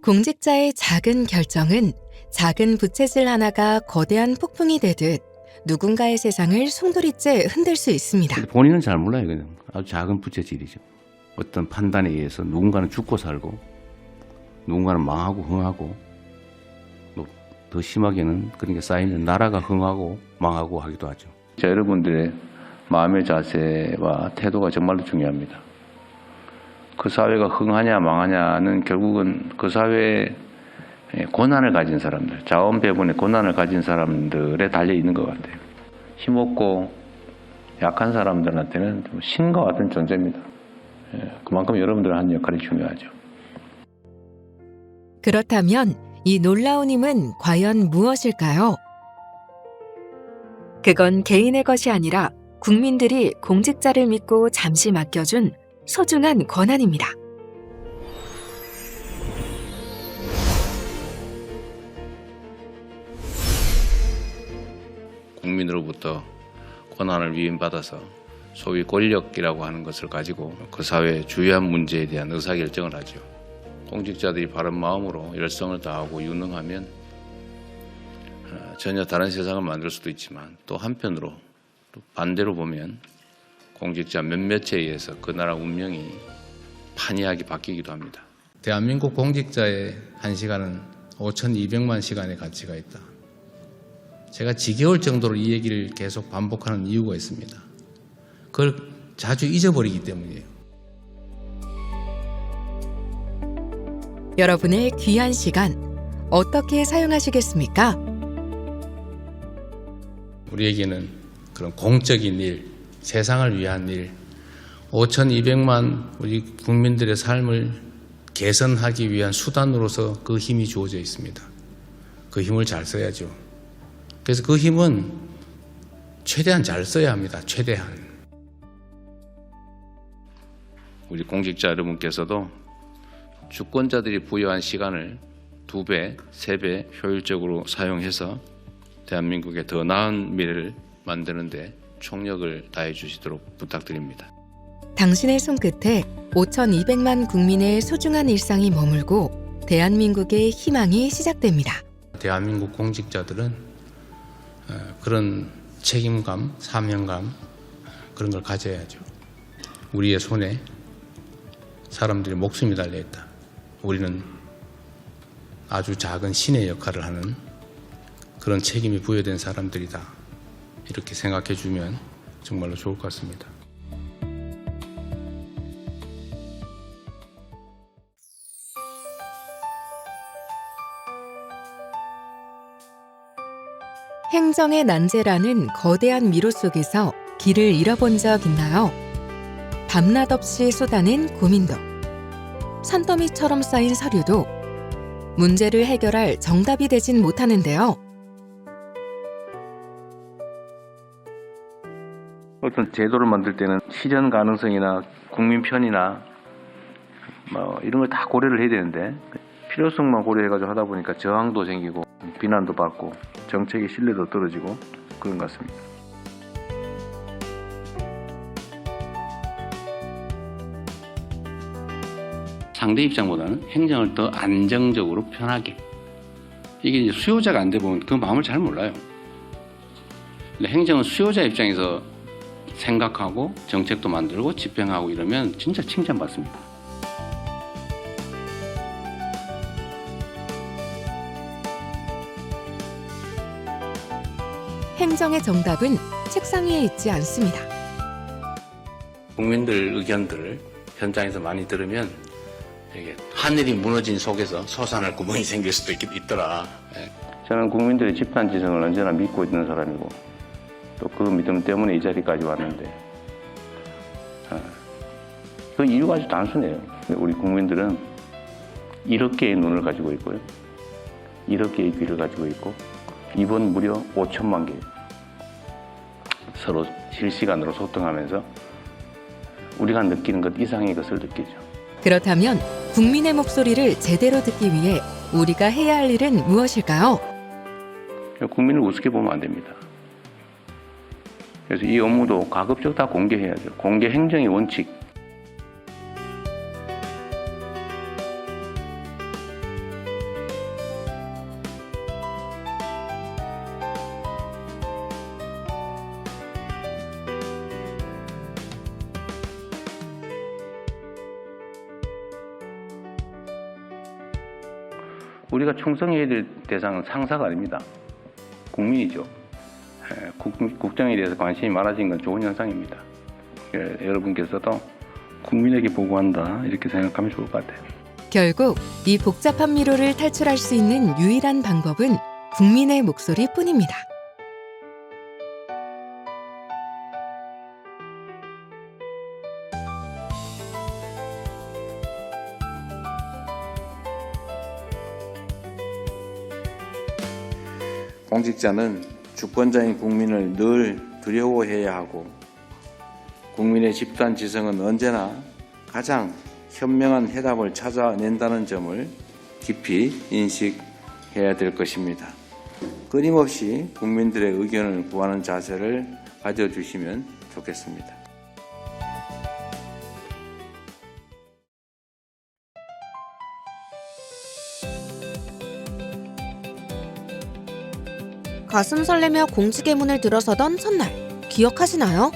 공직자의 작은 결정은 작은 부채질 하나가 거대한 폭풍이 되듯 누군가의 세상을 송두리째 흔들 수 있습니다. 본인은 잘 몰라요. 그냥 아주 작은 부채질이죠. 어떤 판단에 의해서 누군가는 죽고 살고 누군가는 망하고 흥하고 더 심하게는 그러니까 쌓이는 나라가 흥하고 망하고 하기도 하죠. 여러분들의 마음의 자세와 태도가 정말로 중요합니다. 그 사회가 흥하냐 망하냐는 결국은 그 사회에 고난을 가진 사람들, 자원 배분의 고난을 가진 사람들에 달려 있는 것 같아요. 힘없고 약한 사람들한테는 좀 신과 같은 존재입니다. 그만큼 여러분들 하는 역할이 중요하죠. 그렇다면 이 놀라운 힘은 과연 무엇일까요? 그건 개인의 것이 아니라 국민들이 공직자를 믿고 잠시 맡겨준 소중한 권한입니다. 국민으로부터 권한을 위임받아서 소위 권력이라고 하는 것을 가지고 그 사회의 주요한 문제에 대한 의사결정을 하죠. 공직자들이 바른 마음으로 열성을 다하고 유능하면 전혀 다른 세상을 만들 수도 있지만 또 한편으로 또 반대로 보면 공직자 몇몇에 의해서 그 나라 운명이 판이하게 바뀌기도 합니다. 대한민국 공직자의 1시간은 5,200만 시간의 가치가 있다. 제가 지겨울 정도로 이 얘기를 계속 반복하는 이유가 있습니다. 그걸 자주 잊어버리기 때문이에요. 여러분의 귀한 시간 어떻게 사용하시겠습니까? 우리에게는 그런 공적인 일, 세상을 위한 일, 5,200만 우리 국민들의 삶을 개선하기 위한 수단으로서 그 힘이 주어져 있습니다. 그 힘을 잘 써야죠. 그래서 그 힘은 최대한 잘 써야 합니다. 최대한. 우리 공직자 여러분께서도 주권자들이 부여한 시간을 2배, 3배 효율적으로 사용해서 대한민국의 더 나은 미래를 만드는 데 총력을 다해 주시도록 부탁드립니다. 당신의 손끝에 5,200만 국민의 소중한 일상이 머물고 대한민국의 희망이 시작됩니다. 대한민국 공직자들은 그런 책임감, 사명감 그런 걸 가져야죠. 우리의 손에 사람들의 목숨이 달려있다. 우리는 아주 작은 신의 역할을 하는 그런 책임이 부여된 사람들이다. 이렇게 생각해 주면 정말로 좋을 것 같습니다. 행정의 난제라는 거대한 미로 속에서 길을 잃어본 적 있나요? 밤낮 없이 쏟아낸 고민도, 산더미처럼 쌓인 서류도 문제를 해결할 정답이 되진 못하는데요. 어떤 제도를 만들 때는 실현 가능성이나 국민 편이나 이런 걸 다 고려를 해야 되는데 필요성만 고려해가지고 하다 보니까 저항도 생기고 비난도 받고 정책의 신뢰도 떨어지고 그런 것 같습니다. 상대 입장보다는 행정을 더 안정적으로 편하게 이게 이제 수요자가 안 돼 보면 그 마음을 잘 몰라요. 근데 행정은 수요자 입장에서 생각하고 정책도 만들고 집행하고 이러면 진짜 칭찬받습니다. 행정의 정답은 책상 위에 있지 않습니다. 국민들 의견들을 현장에서 많이 들으면 이게 하늘이 무너진 속에서 솟아날 구멍이 생길 수도 있더라. 저는 국민들의 집단지성을 언제나 믿고 있는 사람이고 또 그 믿음 때문에 이 자리까지 왔는데 그 이유가 아주 단순해요. 우리 국민들은 1억 개의 눈을 가지고 있고요. 1억 개의 귀를 가지고 있고 입은 무려 5천만 개. 서로 실시간으로 소통하면서 우리가 느끼는 것 이상의 것을 느끼죠. 그렇다면 국민의 목소리를 제대로 듣기 위해 우리가 해야 할 일은 무엇일까요? 국민을 우습게 보면 안 됩니다. 그래서 이 업무도 가급적 다 공개해야죠. 공개 행정의 원칙. 우리가 충성해야 될 대상은 상사가 아닙니다. 국민이죠. 국정에 대해서 관심이 많아진 건 좋은 현상입니다. 여러분께서도 국민에게 보고한다 이렇게 생각하면 좋을 것 같아요. 결국 이 복잡한 미로를 탈출할 수 있는 유일한 방법은 국민의 목소리뿐입니다. 공직자는 주권자인 국민을 늘 두려워해야 하고 국민의 집단 지성은 언제나 가장 현명한 해답을 찾아낸다는 점을 깊이 인식해야 될 것입니다. 끊임없이 국민들의 의견을 구하는 자세를 가져주시면 좋겠습니다. 가슴 설레며 공직의 문을 들어서던 첫날, 기억하시나요?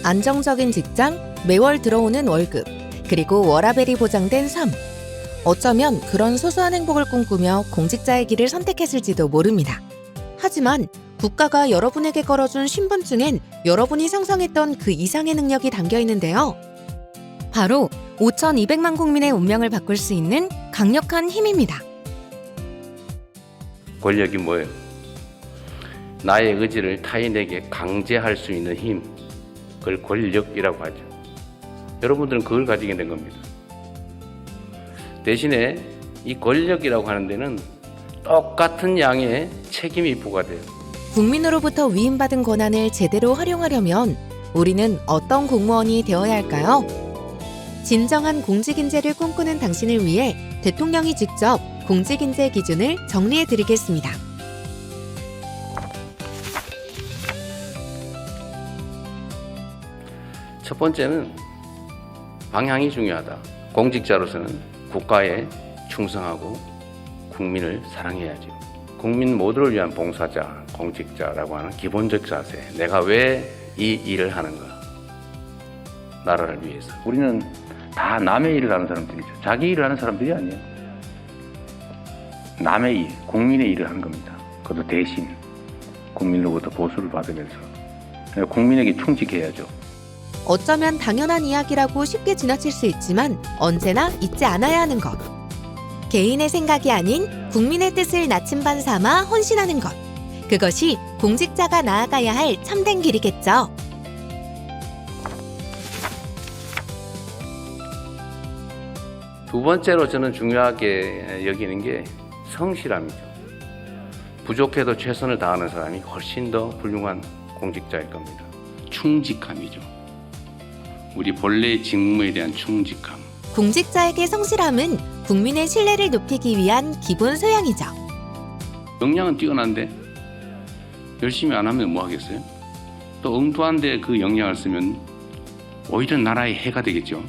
안정적인 직장, 매월 들어오는 월급, 그리고 워라밸이 보장된 삶. 어쩌면 그런 소소한 행복을 꿈꾸며 공직자의 길을 선택했을지도 모릅니다. 하지만 국가가 여러분에게 걸어준 신분증엔 여러분이 상상했던 그 이상의 능력이 담겨 있는데요. 바로 5,200만 국민의 운명을 바꿀 수 있는 강력한 힘입니다. 권력이 뭐예요? 나의 의지를 타인에게 강제할 수 있는 힘, 그걸 권력이라고 하죠. 여러분들은 그걸 가지게 된 겁니다. 대신에 이 권력이라고 하는 데는 똑같은 양의 책임이 부과돼요. 국민으로부터 위임받은 권한을 제대로 활용하려면 우리는 어떤 공무원이 되어야 할까요? 진정한 공직인재를 꿈꾸는 당신을 위해 대통령이 직접 공직인재 기준을 정리해 드리겠습니다. 첫 번째는 방향이 중요하다. 공직자로서는 국가에 충성하고 국민을 사랑해야죠. 국민 모두를 위한 봉사자, 공직자라고 하는 기본적 자세. 내가 왜 이 일을 하는가? 나라를 위해서. 우리는 다 남의 일을 하는 사람들이죠. 자기 일을 하는 사람들이 아니에요. 남의 일, 국민의 일을 하는 겁니다. 그것도 대신 국민으로부터 보수를 받으면서 국민에게 충직해야죠. 어쩌면 당연한 이야기라고 쉽게 지나칠 수 있지만 언제나 잊지 않아야 하는 것. 개인의 생각이 아닌 국민의 뜻을 나침반 삼아 헌신하는 것. 그것이 공직자가 나아가야 할 참된 길이겠죠. 두 번째로 저는 중요하게 여기는 게 성실함이죠. 부족해도 최선을 다하는 사람이 훨씬 더 훌륭한 공직자일 겁니다. 충직함이죠. 우리 본래의 직무에 대한 충직함. 공직자에게 성실함은 국민의 신뢰를 높이기 위한 기본 소양이죠. 역량은 뛰어난데 열심히 안 하면 뭐 하겠어요? 또 엉뚱한데 그 역량을 쓰면 오히려 나라의 해가 되겠죠.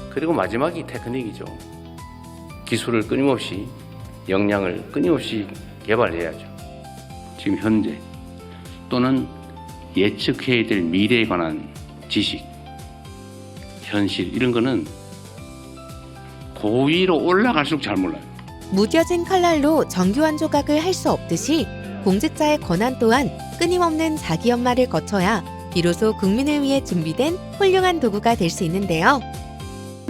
그리고 마지막이 테크닉이죠. 기술을 끊임없이, 역량을 끊임없이 개발해야죠. 지금 현재 또는 예측해야 될 미래에 관한 지식, 현실 이런 거는 고위로 올라갈수록 잘 몰라요. 무뎌진 칼날로 정교한 조각을 할 수 없듯이 공직자의 권한 또한 끊임없는 자기 연마를 거쳐야 비로소 국민을 위해 준비된 훌륭한 도구가 될 수 있는데요.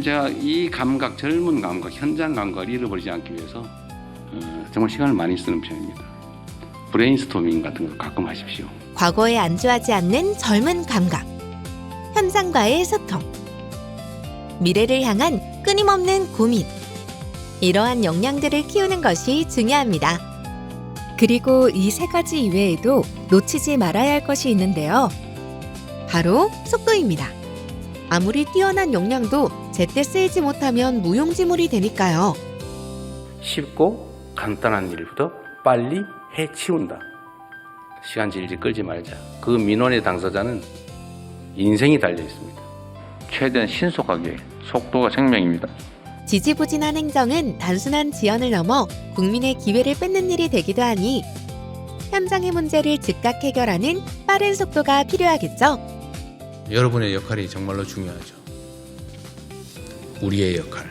제가 이 감각, 젊은 감각, 현장 감각을 잃어버리지 않기 위해서 정말 시간을 많이 쓰는 편입니다. 브레인스토밍 같은 거 가끔 하십시오. 과거에 안주하지 않는 젊은 감각, 현장과의 소통, 미래를 향한 끊임없는 고민. 이러한 역량들을 키우는 것이 중요합니다. 그리고 이 세 가지 이외에도 놓치지 말아야 할 것이 있는데요. 바로 속도입니다. 아무리 뛰어난 역량도 제때 쓰이지 못하면 무용지물이 되니까요. 쉽고 간단한 일부터 빨리 해치운다. 시간 질질 끌지 말자. 그 민원의 당사자는 인생이 달려 있습니다. 최대한 신속하게, 속도가 생명입니다. 지지부진한 행정은 단순한 지연을 넘어 국민의 기회를 뺏는 일이 되기도 하니 현장의 문제를 즉각 해결하는 빠른 속도가 필요하겠죠. 여러분의 역할이 정말로 중요하죠. 우리의 역할,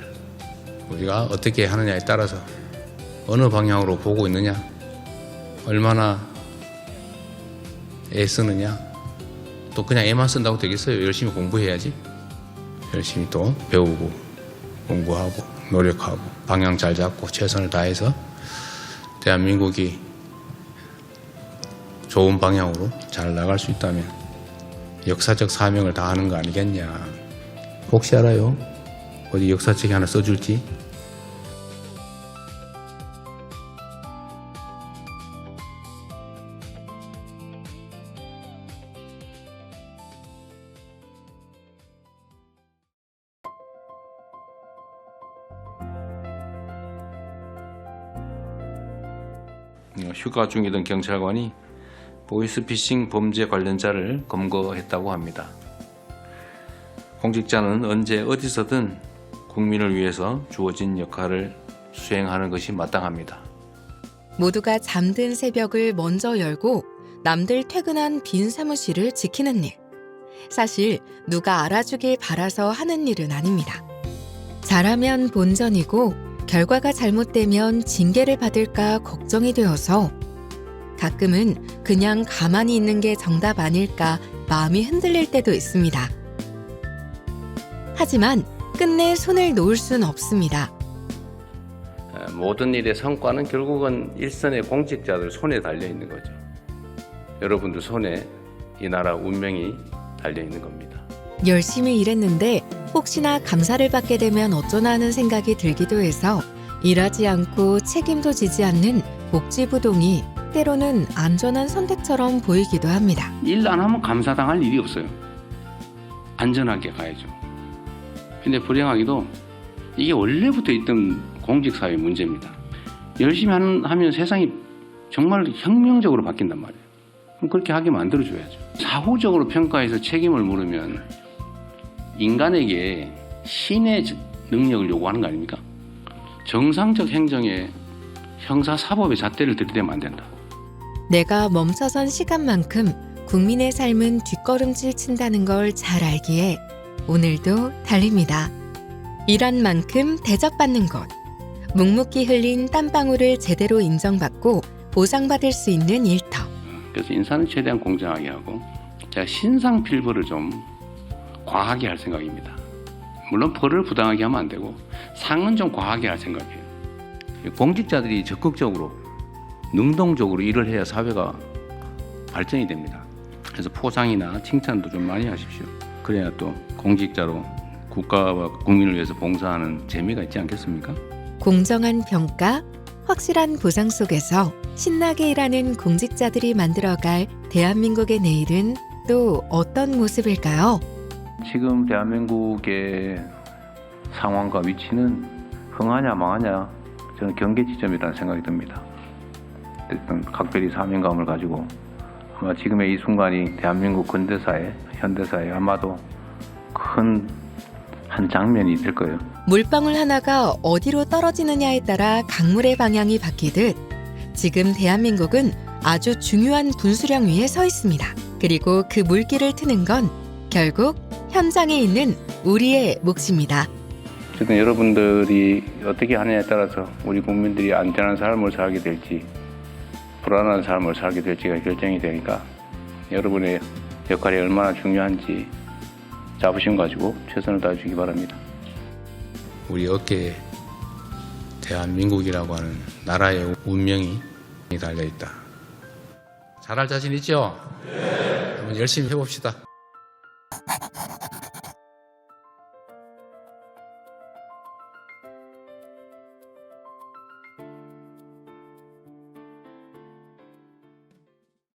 우리가 어떻게 하느냐에 따라서 어느 방향으로 보고 있느냐, 얼마나 애쓰느냐, 또 그냥 애만 쓴다고 되겠어요? 열심히 공부해야지. 열심히 또 배우고 공부하고 노력하고 방향 잘 잡고 최선을 다해서 대한민국이 좋은 방향으로 잘 나갈 수 있다면 역사적 사명을 다하는 거 아니겠냐. 혹시 알아요? 어디 역사책에 하나 써줄지? 휴가 중이던 경찰관이 보이스피싱 범죄 관련자를 검거했다고 합니다. 공직자는 언제 어디서든 국민을 위해서 주어진 역할을 수행하는 것이 마땅합니다. 모두가 잠든 새벽을 먼저 열고 남들 퇴근한 빈 사무실을 지키는 일. 사실 누가 알아주길 바라서 하는 일은 아닙니다. 잘하면 본전이고 결과가 잘못되면 징계를 받을까 걱정이 되어서 가끔은 그냥 가만히 있는 게 정답 아닐까 마음이 흔들릴 때도 있습니다. 하지만 끝내 손을 놓을 순 없습니다. 모든 일의 성과는 결국은 일선의 공직자들 손에 달려 있는 거죠. 여러분들 손에 이 나라 운명이 달려 있는 겁니다. 열심히 일했는데 혹시나 감사를 받게 되면 어쩌나 하는 생각이 들기도 해서 일하지 않고 책임도 지지 않는 복지부동이 때로는 안전한 선택처럼 보이기도 합니다. 일 안 하면 감사당할 일이 없어요. 안전하게 가야죠. 근데 불행하게도 이게 원래부터 있던 공직사회 문제입니다. 열심히 하면 세상이 정말 혁명적으로 바뀐단 말이에요. 그럼 그렇게 하게 만들어줘야죠. 사후적으로 평가해서 책임을 물으면 인간에게 신의 능력을 요구하는 거 아닙니까? 정상적 행정에 형사사법의 잣대를 들이대면 안 된다. 내가 멈춰선 시간만큼 국민의 삶은 뒷걸음질 친다는 걸 잘 알기에 오늘도 달립니다. 일한 만큼 대접받는 것. 묵묵히 흘린 땀방울을 제대로 인정받고 보상받을 수 있는 일터. 그래서 인사는 최대한 공정하게 하고 제가 신상필벌을 좀 과하게 할 생각입니다. 물론 벌을 부당하게 하면 안 되고 상은 좀 과하게 할 생각이에요. 공직자들이 적극적으로 능동적으로 일을 해야 사회가 발전이 됩니다. 그래서 포상이나 칭찬도 좀 많이 하십시오. 그래야 또 공직자로 국가와 국민을 위해서 봉사하는 재미가 있지 않겠습니까? 공정한 평가, 확실한 보상 속에서 신나게 일하는 공직자들이 만들어갈 대한민국의 내일은 또 어떤 모습일까요? 지금 대한민국의 상황과 위치는 흥하냐 망하냐 저는 경계 지점이라는 생각이 듭니다. 어쨌든 각별히 사명감을 가지고 아마 지금의 이 순간이 대한민국 근대사회, 현대사회 아마도 큰 한 장면이 될 거예요. 물방울 하나가 어디로 떨어지느냐에 따라 강물의 방향이 바뀌듯 지금 대한민국은 아주 중요한 분수령 위에 서 있습니다. 그리고 그 물길을 트는 건 결국 현장에 있는 우리의 몫입니다. 어쨌든 여러분들이 어떻게 하느냐에 따라서 우리 국민들이 안전한 삶을 살게 될지 불안한 삶을 살게 될지가 결정이 되니까 여러분의 역할이 얼마나 중요한지 자부심 가지고 최선을 다해주기 바랍니다. 우리 어깨에 대한민국이라고 하는 나라의 운명이 달려있다. 잘할 자신 있죠? 네. 한번 열심히 해봅시다.